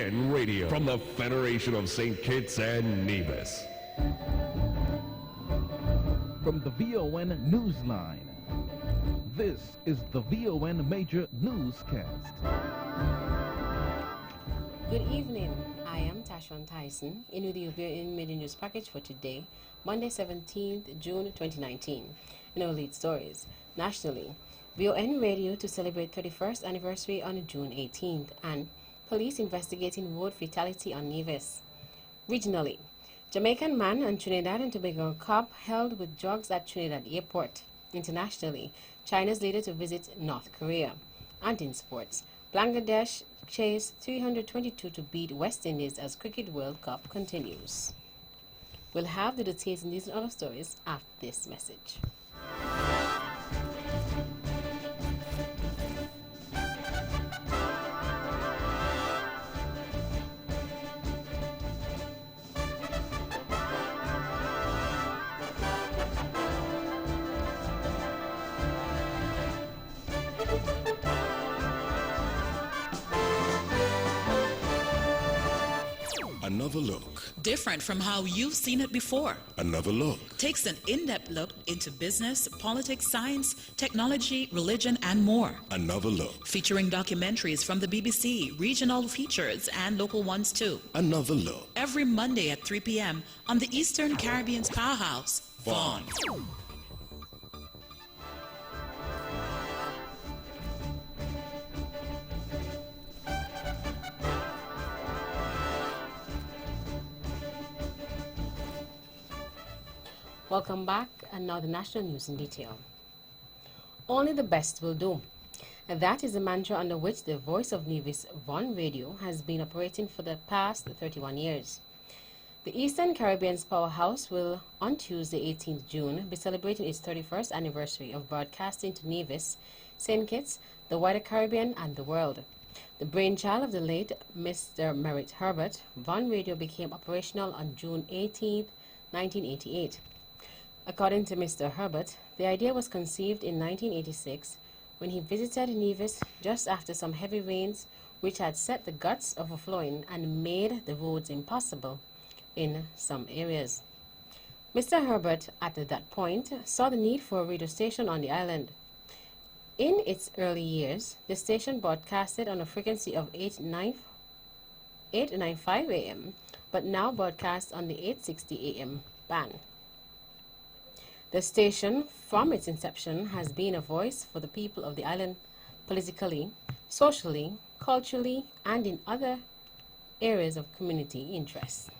VON Radio from the Federation of St. Kitts and Nevis. From the VON Newsline, this is the VON Major Newscast. Good evening. I am Tashwan Tyson in with the VON Major News package for today, Monday 17th June 2019. In our lead stories, nationally, VON Radio to celebrate 31st anniversary on June 18th, and police investigating road fatality on Nevis. Regionally, Jamaican man and Trinidad and Tobago cop held with drugs at Trinidad Airport. Internationally, China's leader to visit North Korea. And in sports, Bangladesh chased 322 to beat West Indies as Cricket World Cup continues. We'll have the details in these and other stories after this message. Another look. Different from how you've seen it before. Another look. Takes an in-depth look into business, politics, science, technology, religion, and more. Another look. Featuring documentaries from the BBC, regional features, and local ones too. Another look. Every Monday at 3 p.m. on the Eastern Caribbean's powerhouse, VON. Welcome back, and now the national news in detail. Only the best will do. And that is the mantra under which the Voice of Nevis VON Radio has been operating for the past 31 years. The Eastern Caribbean's powerhouse will, on Tuesday 18th June, be celebrating its 31st anniversary of broadcasting to Nevis, St. Kitts, the wider Caribbean, and the world. The brainchild of the late Mr. Merritt Herbert, VON Radio became operational on June 18th, 1988. According to Mr. Herbert, the idea was conceived in 1986 when he visited Nevis just after some heavy rains which had set the guts overflowing and made the roads impossible in some areas. Mr. Herbert, at that point, saw the need for a radio station on the island. In its early years, the station broadcasted on a frequency of 895 AM, but now broadcasts on the 860 AM band. The station, from its inception, has been a voice for the people of the island politically, socially, culturally, and in other areas of community interest.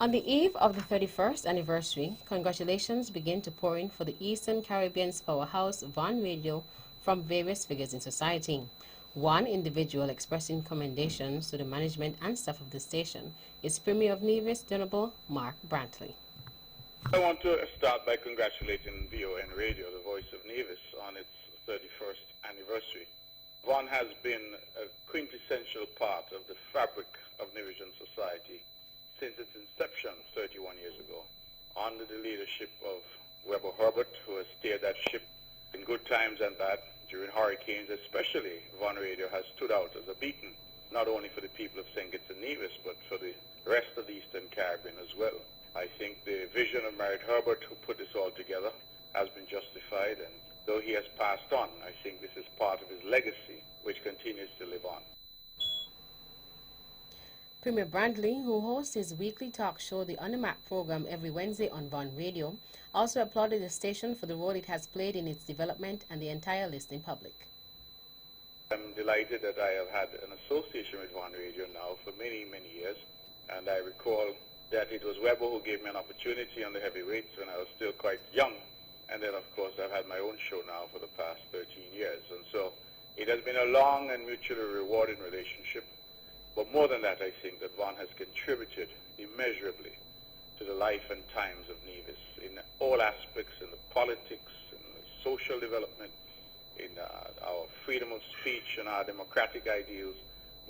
On the eve of the 31st anniversary, congratulations begin to pour in for the Eastern Caribbean's powerhouse VON Radio from various figures in society. One individual expressing commendations to the management and staff of the station is Premier of Nevis, the Honorable Mark Brantley. I want to start by congratulating VON Radio, the Voice of Nevis, on its 31st anniversary. VON has been a quintessential part of the fabric of Nevisian society since its inception 31 years ago, under the leadership of Weber Herbert, who has steered that ship in good times and bad. During hurricanes especially, VON Radio has stood out as a beacon, not only for the people of St. Kitts and Nevis, but for the rest of the Eastern Caribbean as well. I think the vision of Merritt Herbert, who put this all together, has been justified, and though he has passed on, I think this is part of his legacy, which continues to live on. Premier Brantley, who hosts his weekly talk show, the On the Map program, every Wednesday on VON Radio, also applauded the station for the role it has played in its development and the entire listening public. I'm delighted that I have had an association with VON Radio now for many, many years, and I recall that it was Weber who gave me an opportunity on the heavyweights when I was still quite young, and then of course I've had my own show now for the past 13 years, and so it has been a long and mutually rewarding relationship. But more than that, I think that VON has contributed immeasurably to the life and times of Nevis in all aspects, in the politics, in the social development, in our freedom of speech and our democratic ideals.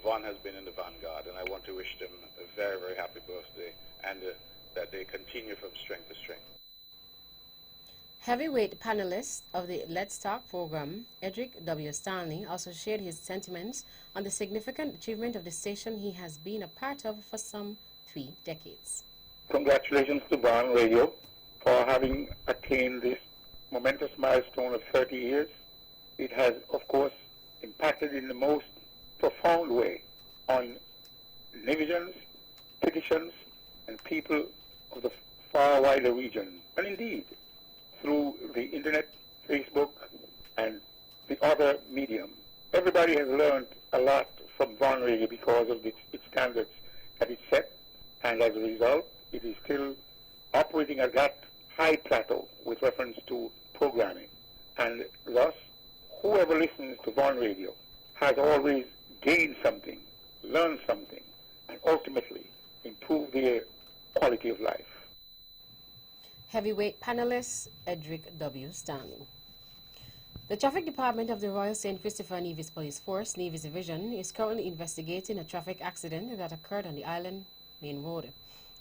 VON has been in the vanguard, and I want to wish them a very, very happy birthday, and that they continue from strength to strength. Heavyweight panelist of the Let's Talk program, Edric W. Stanley, also shared his sentiments on the significant achievement of the station he has been a part of for some 3 decades. Congratulations to Bond Radio for having attained this momentous milestone of 30 years. It has, of course, impacted in the most profound way on Nevians, citizens, and people of the far wider region. And indeed, through the internet, Facebook, and the other medium. Everybody has learned a lot from Bond Radio because of its standards that it set, and as a result, it is still operating at that high plateau with reference to programming. And thus, whoever listens to Bond Radio has always gained something, learned something, and ultimately improved their quality of life. Heavyweight panelist Edric W. Stanley. The Traffic Department of the Royal St. Christopher Nevis Police Force, Nevis Division, is currently investigating a traffic accident that occurred on the Island Main Road.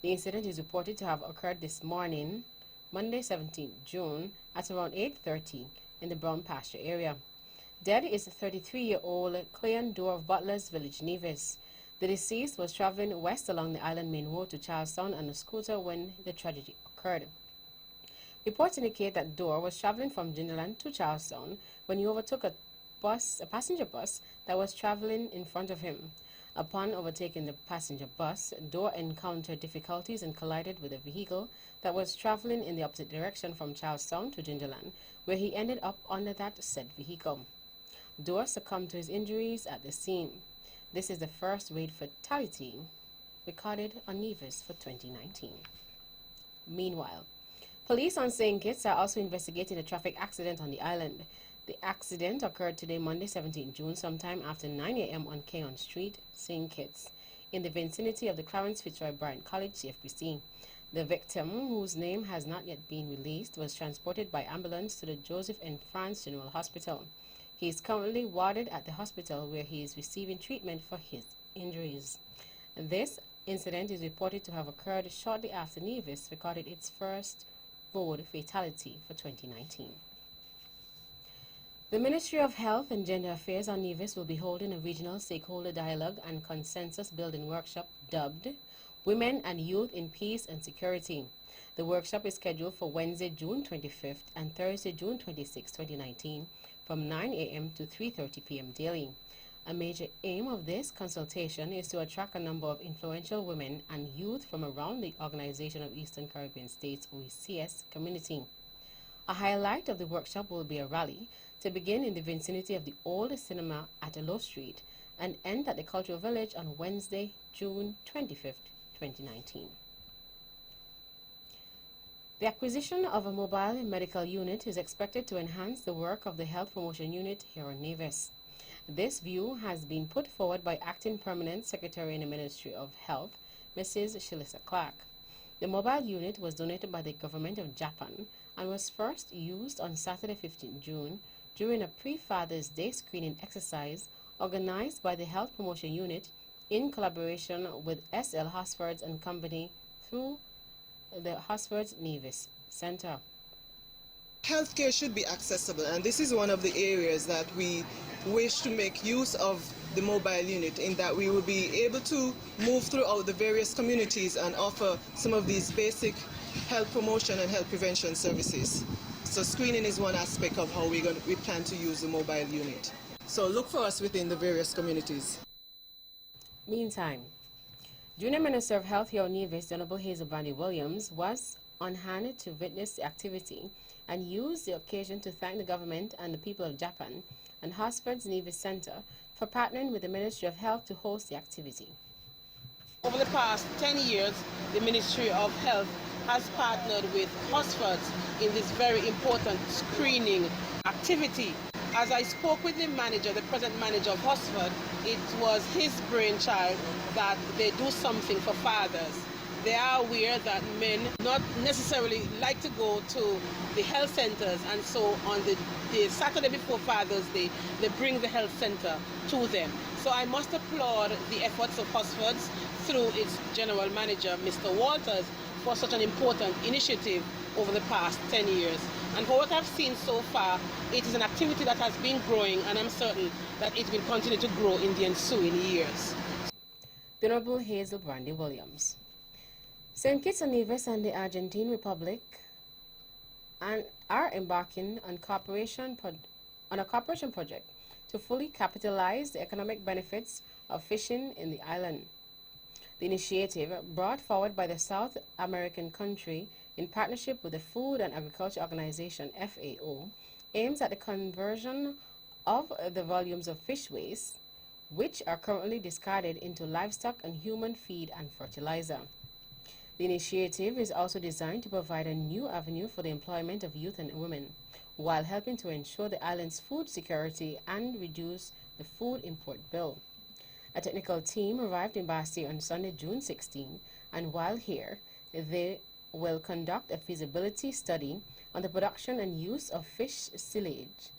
The incident is reported to have occurred this morning, Monday 17 June, at around 8:30 in the Brown Pasture area. Dead is 33-year-old Cleon Doe of Butler's Village, Nevis. The deceased was traveling west along the Island Main Road to Charlestown on a scooter when the tragedy occurred. Reports indicate that Doe was traveling from Gingerland to Charlestown when he overtook a passenger bus that was traveling in front of him. Upon overtaking the passenger bus, Doe encountered difficulties and collided with a vehicle that was traveling in the opposite direction from Charlestown to Gingerland, where he ended up under that said vehicle. Doe succumbed to his injuries at the scene. This is the first road fatality recorded on Nevis for 2019. Meanwhile, police on St. Kitts are also investigating a traffic accident on the island. The accident occurred today, Monday 17 June, sometime after 9 a.m. on Keon Street, St. Kitts, in the vicinity of the Clarence Fitzroy Bryant College CFPC. The victim, whose name has not yet been released, was transported by ambulance to the Joseph N. France General Hospital. He is currently warded at the hospital where he is receiving treatment for his injuries. This incident is reported to have occurred shortly after Nevis recorded its first road fatality for 2019. The Ministry of Health and Gender Affairs on Nevis will be holding a regional stakeholder dialogue and consensus building workshop dubbed Women and Youth in Peace and Security. The workshop is scheduled for Wednesday, June 25th and Thursday, June 26, 2019 from 9 a.m. to 3:30 p.m. daily. A major aim of this consultation is to attract a number of influential women and youth from around the Organization of Eastern Caribbean States (OECS) community. A highlight of the workshop will be a rally to begin in the vicinity of the old cinema at Aloe Street and end at the Cultural Village on Wednesday, June 25th, 2019. The acquisition of a mobile medical unit is expected to enhance the work of the Health Promotion Unit here on Nevis. This view has been put forward by Acting Permanent Secretary in the Ministry of Health, Mrs. Shalissa Clark. The mobile unit was donated by the Government of Japan and was first used on Saturday 15 June during a pre-Father's Day screening exercise organized by the Health Promotion Unit in collaboration with S.L. Hosfords and Company through the Hosfords Nevis Center. Healthcare should be accessible, and this is one of the areas that we wish to make use of the mobile unit, in that we will be able to move throughout the various communities and offer some of these basic health promotion and health prevention services. So screening is one aspect of how we plan to use the mobile unit. So look for us within the various communities. Meantime, Junior Minister of Health here on Nevis, Honorable Hazel Brandy Williams, was on hand to witness the activity and used the occasion to thank the government and the people of Japan and Hosford's Nevis Center for partnering with the Ministry of Health to host the activity. Over the past 10 years, the Ministry of Health has partnered with Hosford's in this very important screening activity. As I spoke with the manager, the present manager of Hosford, it was his brainchild that they do something for fathers. They are aware that men not necessarily like to go to the health centers, and so on the Saturday before Father's Day, they bring the health center to them. So I must applaud the efforts of Hosford's through its general manager, Mr. Walters, for such an important initiative over the past 10 years. And for what I've seen so far, it is an activity that has been growing, and I'm certain that it will continue to grow in the ensuing years. The Honorable Hazel Brandy Williams. St. Kitts and Nevis and the Argentine Republic are embarking on a cooperation project to fully capitalize the economic benefits of fishing in the island. The initiative, brought forward by the South American country in partnership with the Food and Agriculture Organization, FAO, aims at the conversion of the volumes of fish waste, which are currently discarded, into livestock and human feed and fertilizer. The initiative is also designed to provide a new avenue for the employment of youth and women, while helping to ensure the island's food security and reduce the food import bill. A technical team arrived in Bastille on Sunday, June 16, and while here, they will conduct a feasibility study on the production and use of fish silage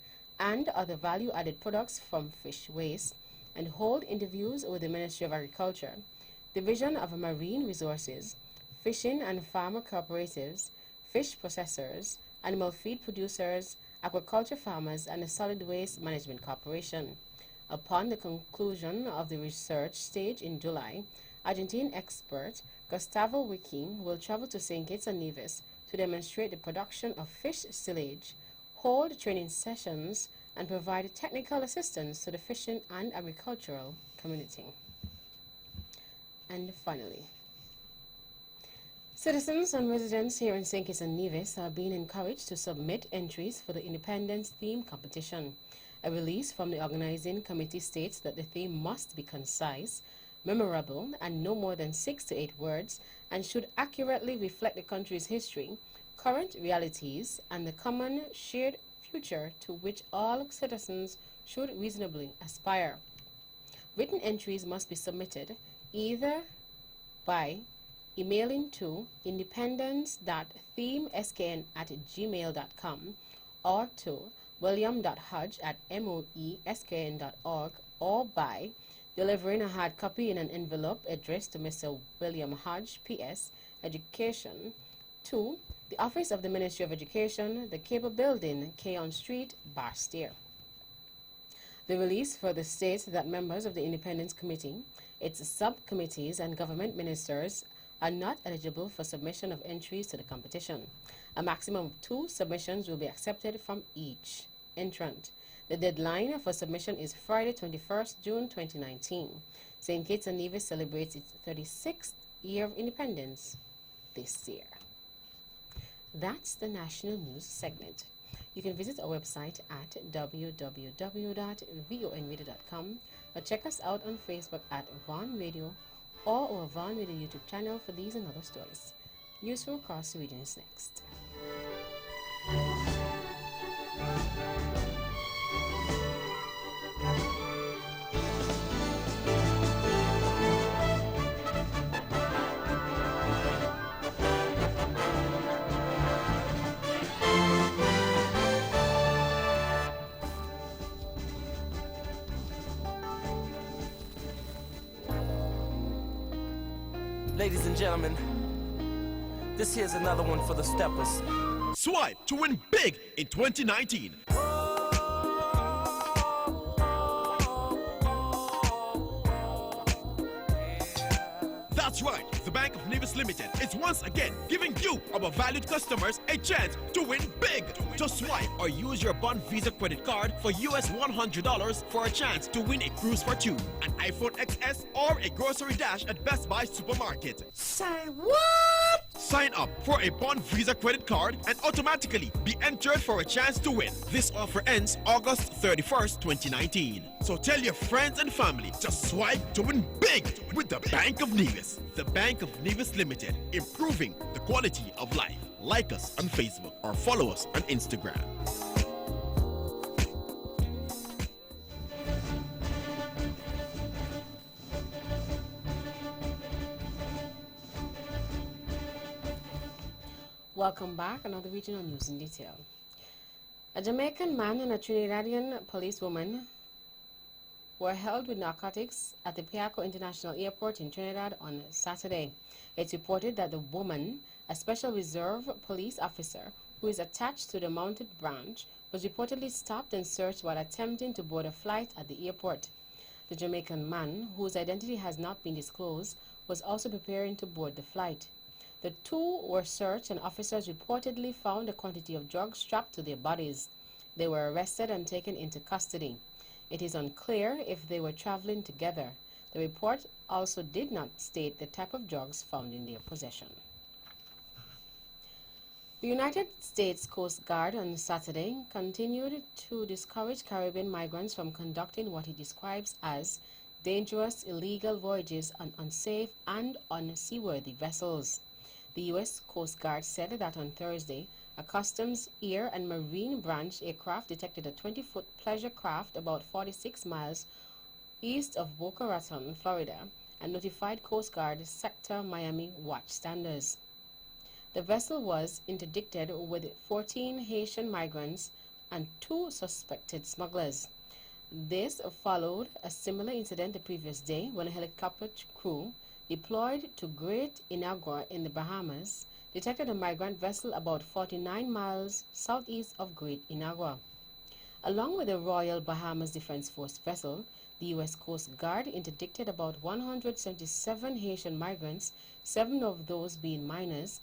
and other value-added products from fish waste, and hold interviews with the Ministry of Agriculture, Division of Marine Resources, fishing and farmer cooperatives, fish processors, animal feed producers, aquaculture farmers, and the Solid Waste Management Corporation. Upon the conclusion of the research stage in July, Argentine expert Gustavo Wicking will travel to St. Kitts and Nevis to demonstrate the production of fish silage, hold training sessions, and provide technical assistance to the fishing and agricultural community. And finally, citizens and residents here in St. Kitts and Nevis are being encouraged to submit entries for the Independence Theme Competition. A release from the organizing committee states that the theme must be concise, memorable, and no more than 6 to 8 words, and should accurately reflect the country's history, current realities, and the common shared future to which all citizens should reasonably aspire. Written entries must be submitted either by emailing to independence.themeskn@gmail.com or to william.hodge@moeskn.org, or by delivering a hard copy in an envelope addressed to Mr. William Hodge, P.S., Education, to the Office of the Ministry of Education, the Cable Building, Keon Street, Bastille. The release further states that members of the Independence Committee, its subcommittees, and government ministers are not eligible for submission of entries to the competition. A maximum of 2 submissions will be accepted from each entrant. The deadline for submission is Friday, 21st June 2019. St. Kitts and Nevis celebrates its 36th year of independence this year. That's the national news segment. You can visit our website at www.vonradio.com or check us out on Facebook at Von Radio or our Von Radio YouTube channel for these and other stories. News from across the region is next. Ladies and gentlemen, this here's another one for the steppers. Swipe to win big in 2019. That's right, the Bank of Nevis Limited is once again giving you, our valued customers, a chance to win big. Just swipe or use your Bond Visa credit card for US $100 for a chance to win a cruise for 2, an iPhone XS, or a grocery dash at Best Buy Supermarket. Say what? Sign up for a Bond Visa credit card and automatically be entered for a chance to win. This offer ends August 31st, 2019. So tell your friends and family, just swipe to win big with the Bank of Nevis. The Bank of Nevis Limited, improving the quality of life. Like us on Facebook or follow us on Instagram. Welcome back. Another regional news in detail. A Jamaican man and a Trinidadian policewoman were held with narcotics at the Piarco International Airport in Trinidad on Saturday. It's reported that the woman, a Special Reserve police officer who is attached to the mounted branch, was reportedly stopped and searched while attempting to board a flight at the airport. The Jamaican man, whose identity has not been disclosed, was also preparing to board the flight. The two were searched and officers reportedly found a quantity of drugs strapped to their bodies. They were arrested and taken into custody. It is unclear if they were traveling together. The report also did not state the type of drugs found in their possession. The United States Coast Guard on Saturday continued to discourage Caribbean migrants from conducting what he describes as dangerous illegal voyages on unsafe and unseaworthy vessels. The U.S. Coast Guard said that on Thursday, a Customs, Air, and Marine branch aircraft detected a 20-foot pleasure craft about 46 miles east of Boca Raton, Florida, and notified Coast Guard Sector Miami watchstanders. The vessel was interdicted with 14 Haitian migrants and 2 suspected smugglers. This followed a similar incident the previous day when a helicopter crew deployed to Great Inagua in the Bahamas detected a migrant vessel about 49 miles southeast of Great Inagua. Along with the Royal Bahamas Defense Force vessel, the U.S. Coast Guard interdicted about 177 Haitian migrants, 7 of those being minors,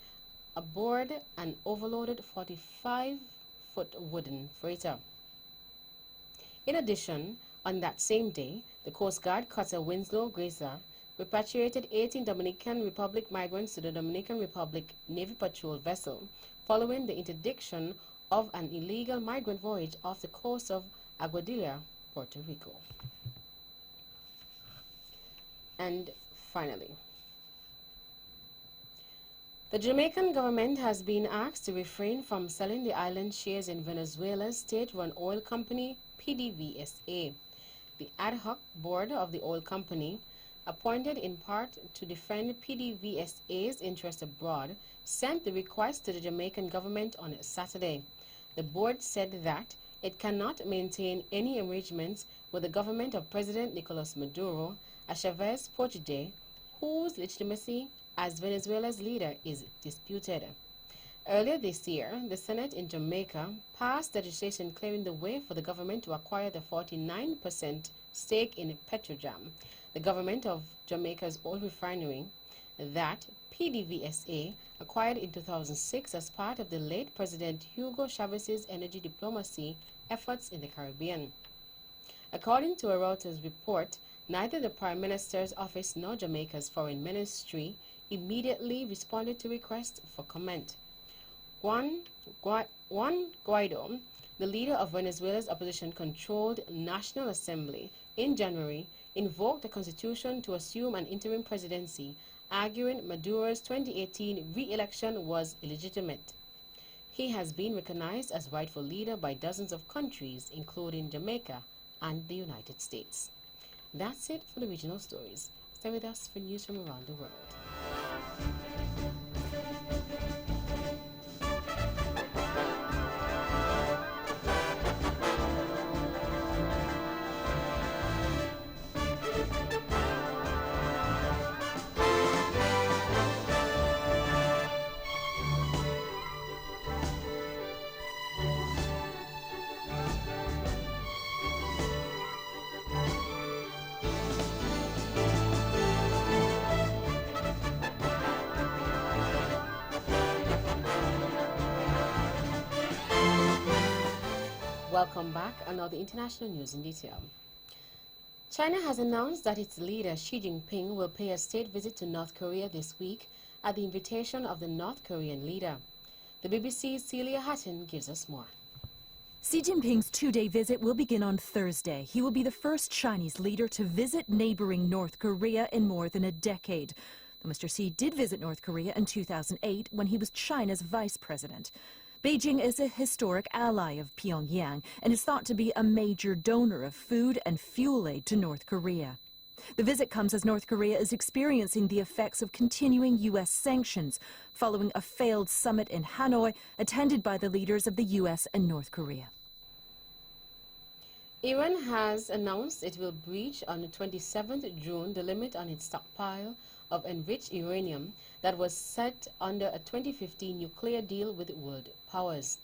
aboard an overloaded 45-foot wooden freighter. In addition, on that same day, the Coast Guard cutter Winslow Grazer repatriated 18 Dominican Republic migrants to the Dominican Republic Navy Patrol vessel following the interdiction of an illegal migrant voyage off the coast of Aguadilla, Puerto Rico. And finally, the Jamaican government has been asked to refrain from selling the island's shares in Venezuela's state-run oil company, PDVSA. The ad hoc board of the oil company, appointed in part to defend PDVSA's interest abroad, sent the request to the Jamaican government on Saturday. The board said that it cannot maintain any arrangements with the government of President Nicolas Maduro, a Chavez protege, whose legitimacy as Venezuela's leader is disputed. Earlier this year, the Senate in Jamaica passed legislation clearing the way for the government to acquire the 49% stake in Petrojam, the government of Jamaica's oil refinery that PDVSA acquired in 2006 as part of the late President Hugo Chavez's energy diplomacy efforts in the Caribbean. According to a Reuters report, neither the Prime Minister's office nor Jamaica's foreign ministry immediately responded to requests for comment. Juan Guaido, the leader of Venezuela's opposition-controlled National Assembly, in January invoked the constitution to assume an interim presidency, arguing Maduro's 2018 re-election was illegitimate. He has been recognized as rightful leader by dozens of countries, including Jamaica and the United States. That's it for the regional stories. Stay with us for news from around the world. Welcome back. Another international news in detail. China has announced that its leader Xi Jinping will pay a state visit to North Korea this week at the invitation of the North Korean leader. The BBC's Celia Hatton gives us more. Xi Jinping's two-day visit will begin on Thursday. He will be the first Chinese leader to visit neighboring North Korea in more than a decade. Though Mr. Xi did visit North Korea in 2008 when he was China's vice president. Beijing is a historic ally of Pyongyang and is thought to be a major donor of food and fuel aid to North Korea. The visit comes as North Korea is experiencing the effects of continuing U.S. sanctions following a failed summit in Hanoi attended by the leaders of the U.S. and North Korea. Iran has announced it will breach on the 27th June the limit on its stockpile of enriched uranium that was set under a 2015 nuclear deal with world powers.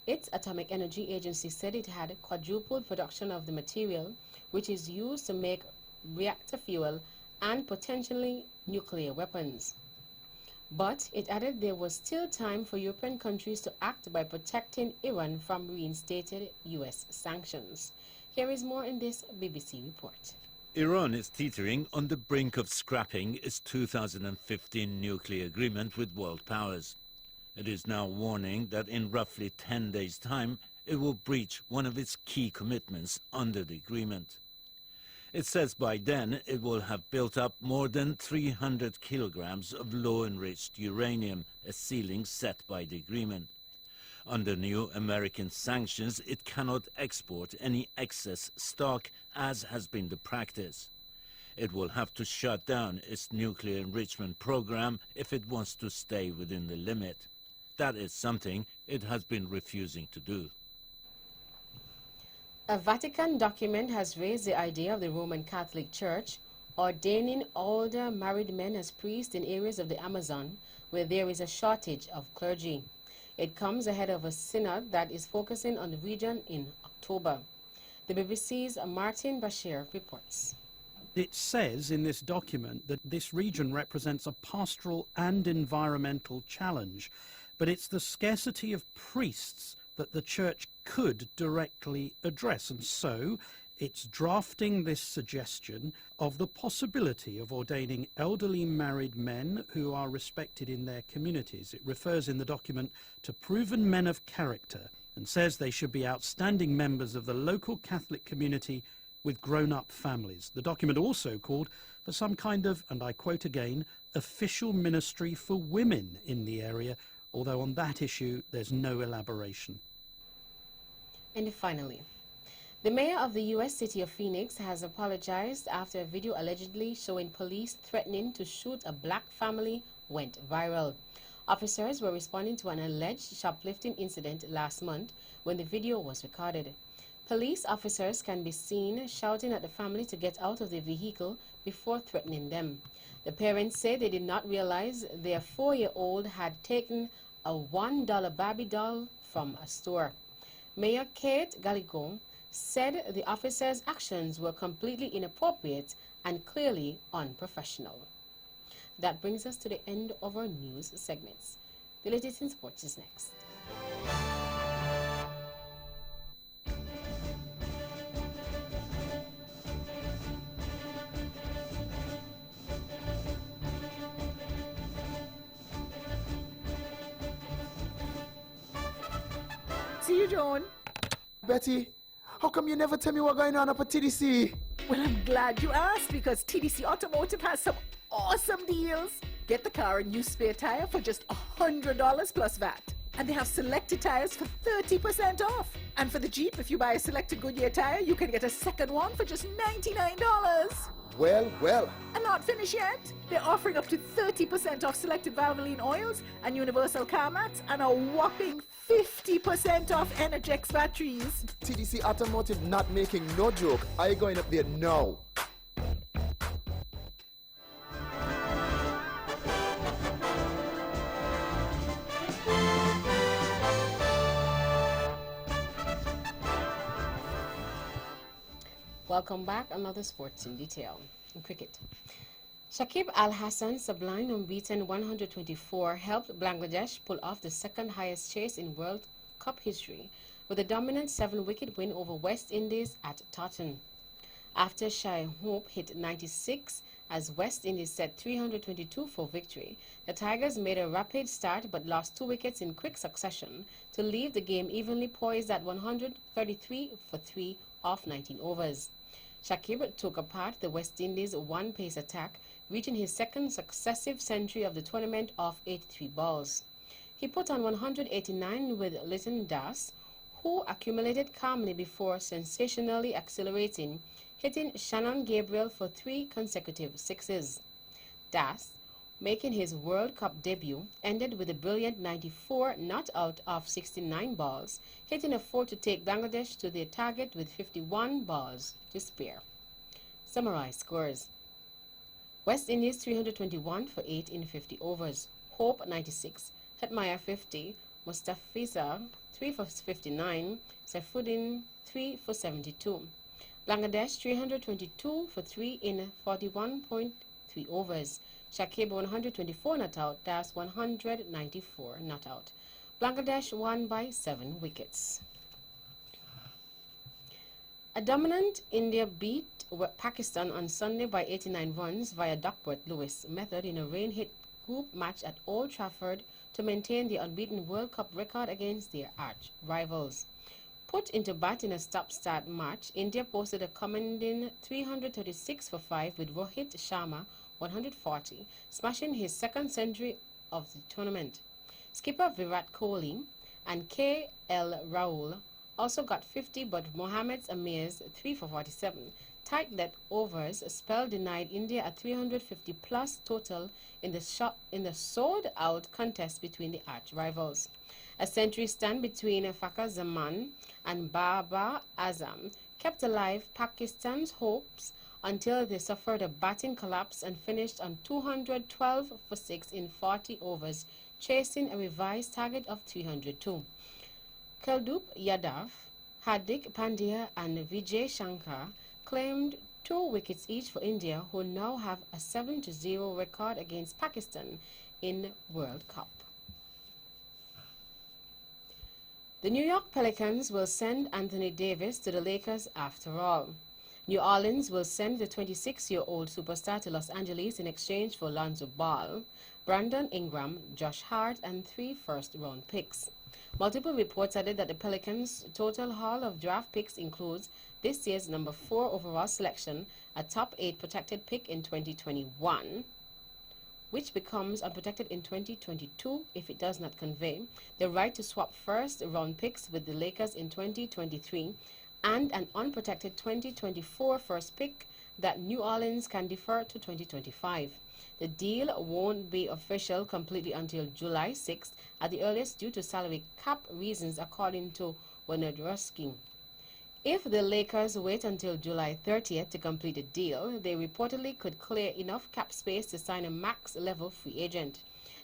Its Atomic Energy Agency said it had quadrupled production of the material, which is used to make reactor fuel and potentially nuclear weapons. But it added there was still time for European countries to act by protecting Iran from reinstated U.S. sanctions. Here is more in this BBC report. Iran is teetering on the brink of scrapping its 2015 nuclear agreement with world powers. It is now warning that in roughly 10 days' time, it will breach one of its key commitments under the agreement. It says by then it will have built up more than 300 kilograms of low-enriched uranium, a ceiling set by the agreement. Under new American sanctions, it cannot export any excess stock, as has been the practice. It will have to shut down its nuclear enrichment program if it wants to stay within the limit. That is something it has been refusing to do. A Vatican document has raised the idea of the Roman Catholic Church ordaining older married men as priests in areas of the Amazon where there is a shortage of clergy. It comes ahead of a synod that is focusing on the region in October. The BBC's Martin Bashir reports. It says in this document that this region represents a pastoral and environmental challenge, but it's the scarcity of priests that the church could directly address. And so it's drafting this suggestion of the possibility of ordaining elderly married men who are respected in their communities. It refers in the document to proven men of character and says they should be outstanding members of the local Catholic community with grown-up families. The document also called for some kind of, and I quote again, official ministry for women in the area, although on that issue there's no elaboration. And finally, the mayor of the U.S. city of Phoenix has apologized after a video allegedly showing police threatening to shoot a black family went viral. Officers were responding to an alleged shoplifting incident last month when the video was recorded. Police officers can be seen shouting at the family to get out of the vehicle before threatening them. The parents say they did not realize their 4-year-old had taken a $1 Barbie doll from a store. Mayor Kate Gallego said the officers' actions were completely inappropriate and clearly unprofessional. That brings us to the end of our news segments. The latest in sports is next. See you, John. Betty, how come you never tell me what's going on up at TDC? Well, I'm glad you asked because TDC Automotive has some awesome deals. Get the car a new spare tire for just $100 plus VAT. And they have selected tires for 30% off. And for the Jeep, if you buy a selected Goodyear tire, you can get a second one for just $99. Well. And not finished yet. They're offering up to 30% off selected Valvoline oils and universal car mats and a whopping 50% off Energix batteries. TDC Automotive not making no joke. Are you going up there now? Welcome back. Another sports in detail. In cricket, Shakib Al Hassan sublime unbeaten 124 helped Bangladesh pull off the second highest chase in World Cup history with a dominant 7-wicket win over West Indies at Taunton. After Shai Hope hit 96 as West Indies set 322 for victory, the Tigers made a rapid start but lost 2 wickets in quick succession to leave the game evenly poised at 133 for 3 off 19 overs. Shakib took apart the West Indies' one-pace attack, reaching his second successive century of the tournament off 83 balls. He put on 189 with Lytton Das, who accumulated calmly before sensationally accelerating, hitting Shannon Gabriel for 3 consecutive sixes. Das, making his World Cup debut, ended with a brilliant 94 not out of 69 balls, hitting a 4 to take Bangladesh to their target with 51 balls to spare. Summarized scores. West Indies 321 for 8 in 50 overs. Hope 96, Hetmyer 50, Mustafiza 3 for 59, Saifuddin 3 for 72. Bangladesh 322 for 3 in 41.3 overs. Shakib 124 not out, Das 194 not out. Bangladesh won by 7 wickets. A dominant India beat Pakistan on Sunday by 89 runs via Duckworth-Lewis method in a rain-hit group match at Old Trafford to maintain the unbeaten World Cup record against their arch rivals. Put into bat in a stop-start match, India posted a commanding 336 for 5 with Rohit Sharma 140, smashing his second century of the tournament. Skipper Virat Kohli and K.L. Rahul also got 50, but Mohammad Amir's 3 for 47. Tight-let overs spell denied India a 350-plus total in the sold-out contest between the arch-rivals. A century stand between Fakhar Zaman and Babar Azam kept alive Pakistan's hopes until they suffered a batting collapse and finished on 212 for 6 in 40 overs, chasing a revised target of 302. Kuldeep Yadav, Hardik Pandya and Vijay Shankar claimed 2 wickets each for India, who now have a 7-0 record against Pakistan in World Cup. The New York Pelicans will send Anthony Davis to the Lakers after all. New Orleans will send the 26-year-old superstar to Los Angeles in exchange for Lonzo Ball, Brandon Ingram, Josh Hart, and 3 first-round picks. Multiple reports added that the Pelicans' total haul of draft picks includes this year's number 4 overall selection, a top 8 protected pick in 2021, which becomes unprotected in 2022 if it does not convey, the right to swap first-round picks with the Lakers in 2023, and an unprotected 2024 first pick that New Orleans can defer to 2025. The deal won't be official completely until July 6th at the earliest due to salary cap reasons, according to Wojnarowski. If the Lakers wait until July 30th to complete the deal, they reportedly could clear enough cap space to sign a max-level free agent.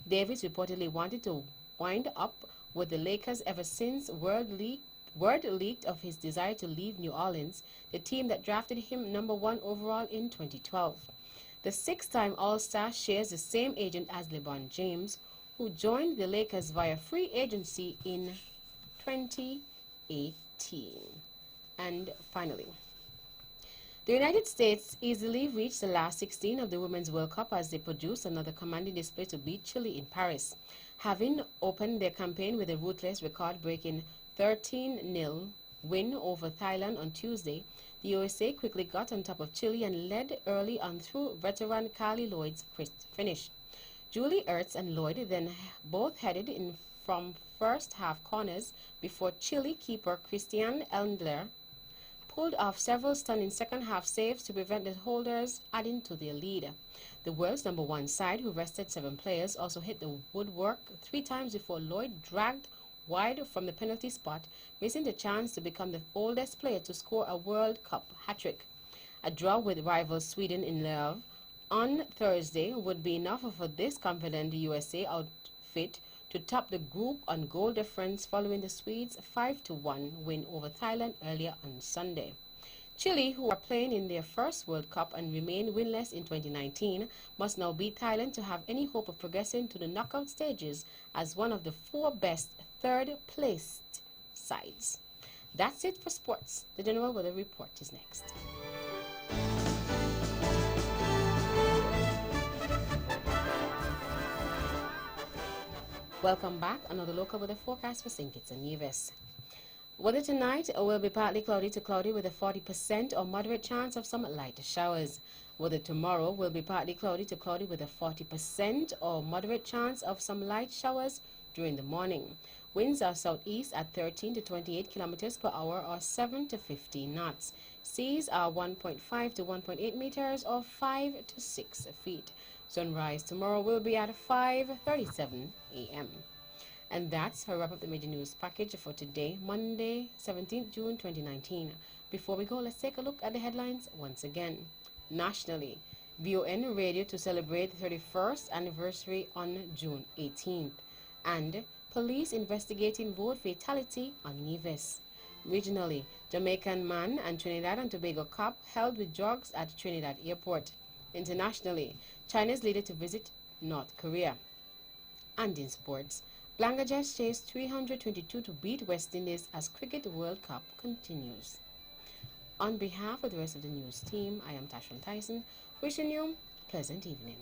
Davis reportedly wanted to wind up with the Lakers ever since word leaked of his desire to leave New Orleans, the team that drafted him number 1 overall in 2012. The 6-time All-Star shares the same agent as LeBron James, who joined the Lakers via free agency in 2018. And finally, the United States easily reached the last 16 of the Women's World Cup as they produced another commanding display to beat Chile in Paris. Having opened their campaign with a ruthless record-breaking 13-0 win over Thailand on Tuesday, the USA quickly got on top of Chile and led early on through veteran Carly Lloyd's crisp finish. Julie Ertz and Lloyd then both headed in from first-half corners before Chile keeper Christian Endler pulled off several stunning second-half saves to prevent the holders adding to their lead. The world's number 1 side, who rested 7 players, also hit the woodwork 3 times before Lloyd dragged wide from the penalty spot, missing the chance to become the oldest player to score a World Cup hat-trick. A draw with rival Sweden in Love on Thursday would be enough for this confident USA outfit to top the group on goal difference following the Swedes' 5-1 win over Thailand earlier on Sunday. Chile, who are playing in their first World Cup and remain winless in 2019, must now beat Thailand to have any hope of progressing to the knockout stages as one of the 4 best third-placed sides. That's it for sports. The General Weather Report is next. Welcome back. Another local weather forecast for St. Kitts and Nevis. Weather tonight will be partly cloudy to cloudy with a 40% or moderate chance of some light showers. Weather tomorrow will be partly cloudy to cloudy with a 40% or moderate chance of some light showers during the morning. Winds are southeast at 13 to 28 kilometers per hour or 7 to 15 knots. Seas are 1.5 to 1.8 meters or 5 to 6 feet. Sunrise tomorrow will be at 5:37 a.m. And that's a wrap up the major news package for today, Monday, 17th June 2019. Before we go, let's take a look at the headlines once again. Nationally, VON Radio to celebrate the 31st anniversary on June 18th. And police investigating boat fatality on Nevis. Regionally, Jamaican man and Trinidad and Tobago cop held with drugs at Trinidad Airport. Internationally, China's leader to visit North Korea. And in sports, Bangladesh chased 322 to beat West Indies as Cricket World Cup continues. On behalf of the rest of the news team, I am Tashon Tyson, wishing you a pleasant evening.